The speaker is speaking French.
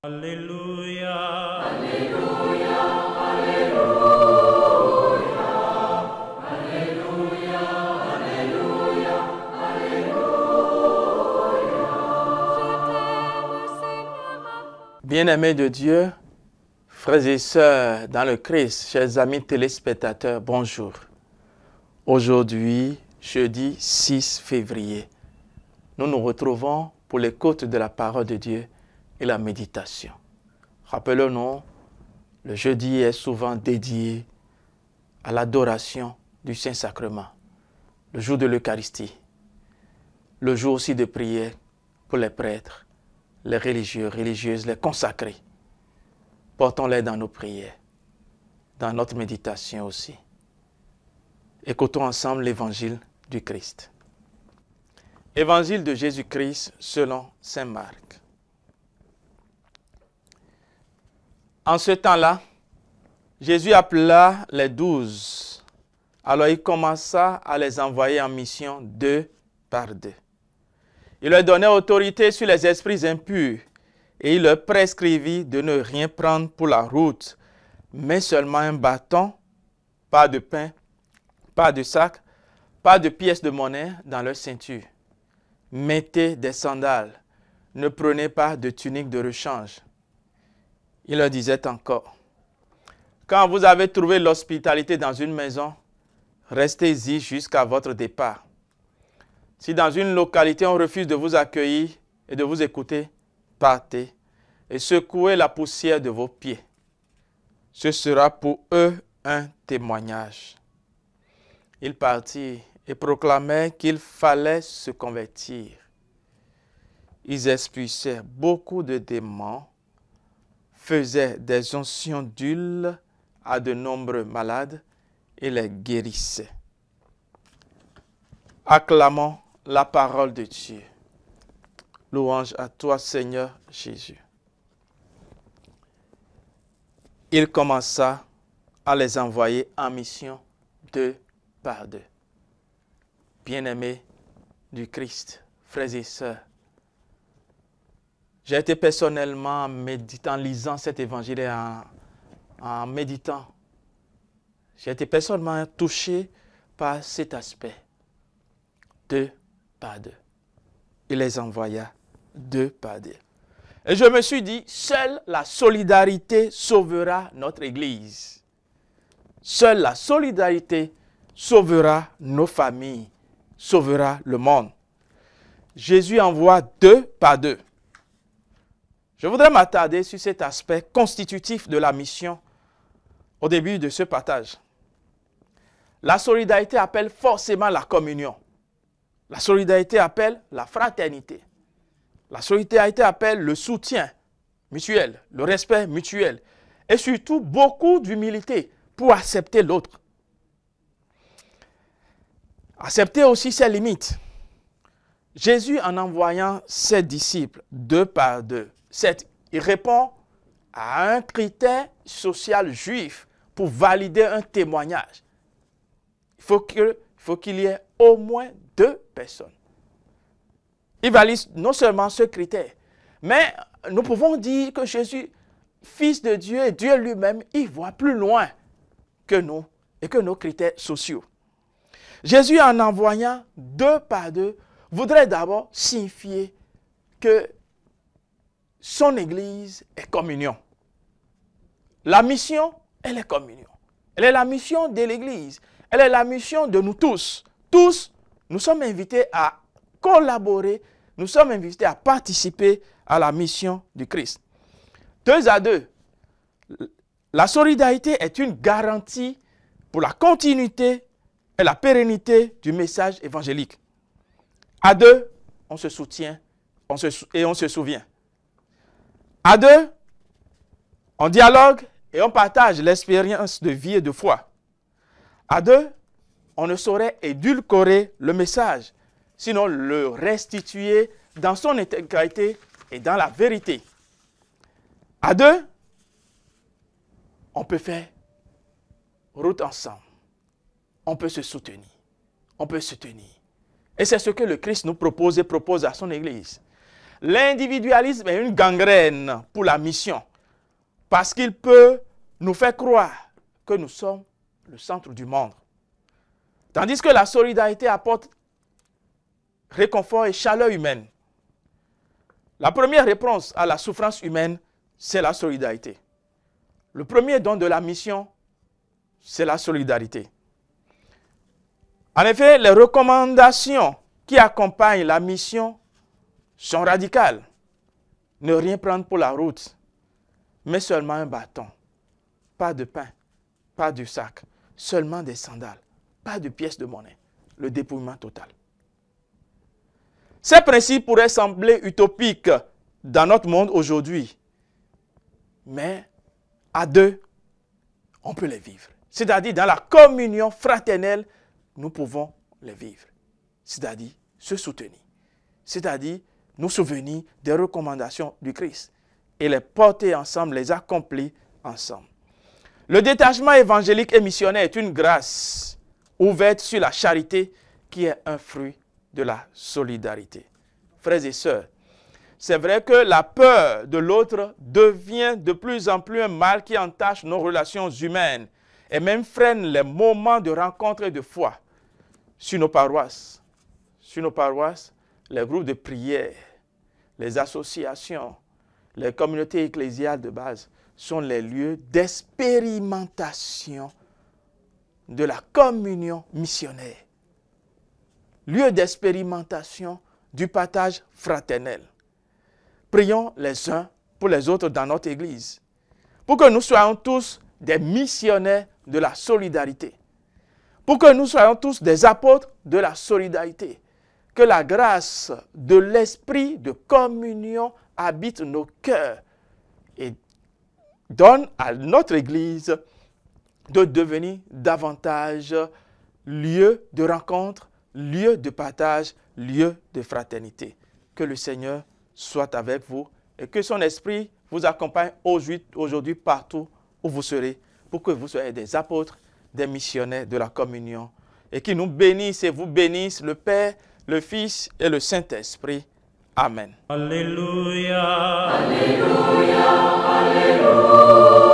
Alléluia. Alléluia, Alléluia, Alléluia, Alléluia, Alléluia. Bien-aimés de Dieu, frères et sœurs dans le Christ, chers amis téléspectateurs, bonjour. Aujourd'hui, jeudi 6 février, nous nous retrouvons pour l'écoute de la parole de Dieu et la méditation. Rappelons-nous, le jeudi est souvent dédié à l'adoration du Saint-Sacrement, le jour de l'Eucharistie, le jour aussi de prière pour les prêtres, les religieux, religieuses, les consacrés. Portons-les dans nos prières, dans notre méditation aussi. Écoutons ensemble l'évangile du Christ. Évangile de Jésus-Christ selon saint Marc. En ce temps-là, Jésus appela les 12. Alors il commença à les envoyer en mission 2 par 2. Il leur donnait autorité sur les esprits impurs et il leur prescrivit de ne rien prendre pour la route, mais seulement un bâton, pas de pain, pas de sac, pas de pièces de monnaie dans leur ceinture. Mettez des sandales, ne prenez pas de tunique de rechange. Il leur disait encore, quand vous avez trouvé l'hospitalité dans une maison, restez-y jusqu'à votre départ. Si dans une localité on refuse de vous accueillir et de vous écouter, partez et secouez la poussière de vos pieds. Ce sera pour eux un témoignage. Ils partirent et proclamaient qu'il fallait se convertir. Ils expulsaient beaucoup de démons, faisaient des onctions d'huile à de nombreux malades et les guérissaient. Acclamons la parole de Dieu. Louange à toi, Seigneur Jésus. Il commença à les envoyer en mission 2 par 2. Bien-aimés du Christ, frères et sœurs, j'ai été personnellement en méditant, lisant cet évangile et en méditant. J'ai été personnellement touché par cet aspect. 2 par 2. Il les envoya 2 par 2. Et je me suis dit, seule la solidarité sauvera notre Église. Seule la solidarité sauvera nos familles, sauvera le monde. Jésus envoie 2 par 2. Je voudrais m'attarder sur cet aspect constitutif de la mission au début de ce partage. La solidarité appelle forcément la communion. La solidarité appelle la fraternité. La solidarité appelle le soutien mutuel, le respect mutuel et surtout beaucoup d'humilité pour accepter l'autre. Accepter aussi ses limites. Jésus, en envoyant ses disciples 2 par 2, il répond à un critère social juif pour valider un témoignage. Il faut qu'il y ait au moins 2 personnes. Il valide non seulement ce critère, mais nous pouvons dire que Jésus, Fils de Dieu et Dieu lui-même, il voit plus loin que nous et que nos critères sociaux. Jésus, en envoyant 2 par 2, voudrait d'abord signifier que son Église est communion. La mission, elle est communion. Elle est la mission de l'Église. Elle est la mission de nous tous. Tous, nous sommes invités à collaborer, nous sommes invités à participer à la mission du Christ. 2 à 2, la solidarité est une garantie pour la continuité et la pérennité du message évangélique. À 2, on se soutient et on se souvient. À 2, on dialogue et on partage l'expérience de vie et de foi. À 2, on ne saurait édulcorer le message, sinon le restituer dans son intégrité et dans la vérité. À 2, on peut faire route ensemble. On peut se soutenir. On peut se tenir. Et c'est ce que le Christ nous propose et propose à son Église. L'individualisme est une gangrène pour la mission parce qu'il peut nous faire croire que nous sommes le centre du monde. Tandis que la solidarité apporte réconfort et chaleur humaine. La première réponse à la souffrance humaine, c'est la solidarité. Le premier don de la mission, c'est la solidarité. En effet, les recommandations qui accompagnent la mission sont radicales. Ne rien prendre pour la route, mais seulement un bâton. Pas de pain, pas de sac, seulement des sandales, pas de pièces de monnaie. Le dépouillement total. Ces principes pourraient sembler utopiques dans notre monde aujourd'hui, mais à deux, on peut les vivre. C'est-à-dire dans la communion fraternelle, nous pouvons les vivre. C'est-à-dire se soutenir. C'est-à-dire nous souvenir des recommandations du Christ et les porter ensemble, les accomplir ensemble. Le détachement évangélique et missionnaire est une grâce ouverte sur la charité qui est un fruit de la solidarité. Frères et sœurs, c'est vrai que la peur de l'autre devient de plus en plus un mal qui entache nos relations humaines et même freine les moments de rencontre et de foi sur nos paroisses. Sur nos paroisses, les groupes de prière, les associations, les communautés ecclésiales de base sont les lieux d'expérimentation de la communion missionnaire. Lieu d'expérimentation du partage fraternel. Prions les uns pour les autres dans notre Église, pour que nous soyons tous des missionnaires de la solidarité, pour que nous soyons tous des apôtres de la solidarité, que la grâce de l'esprit de communion habite nos cœurs et donne à notre Église de devenir davantage lieu de rencontre, lieu de partage, lieu de fraternité. Que le Seigneur soit avec vous et que son esprit vous accompagne aujourd'hui partout où vous serez, pour que vous soyez des apôtres, des missionnaires de la communion et qui nous bénisse et vous bénisse le Père, le Fils et le Saint-Esprit. Amen. Alléluia. Alléluia, Alléluia.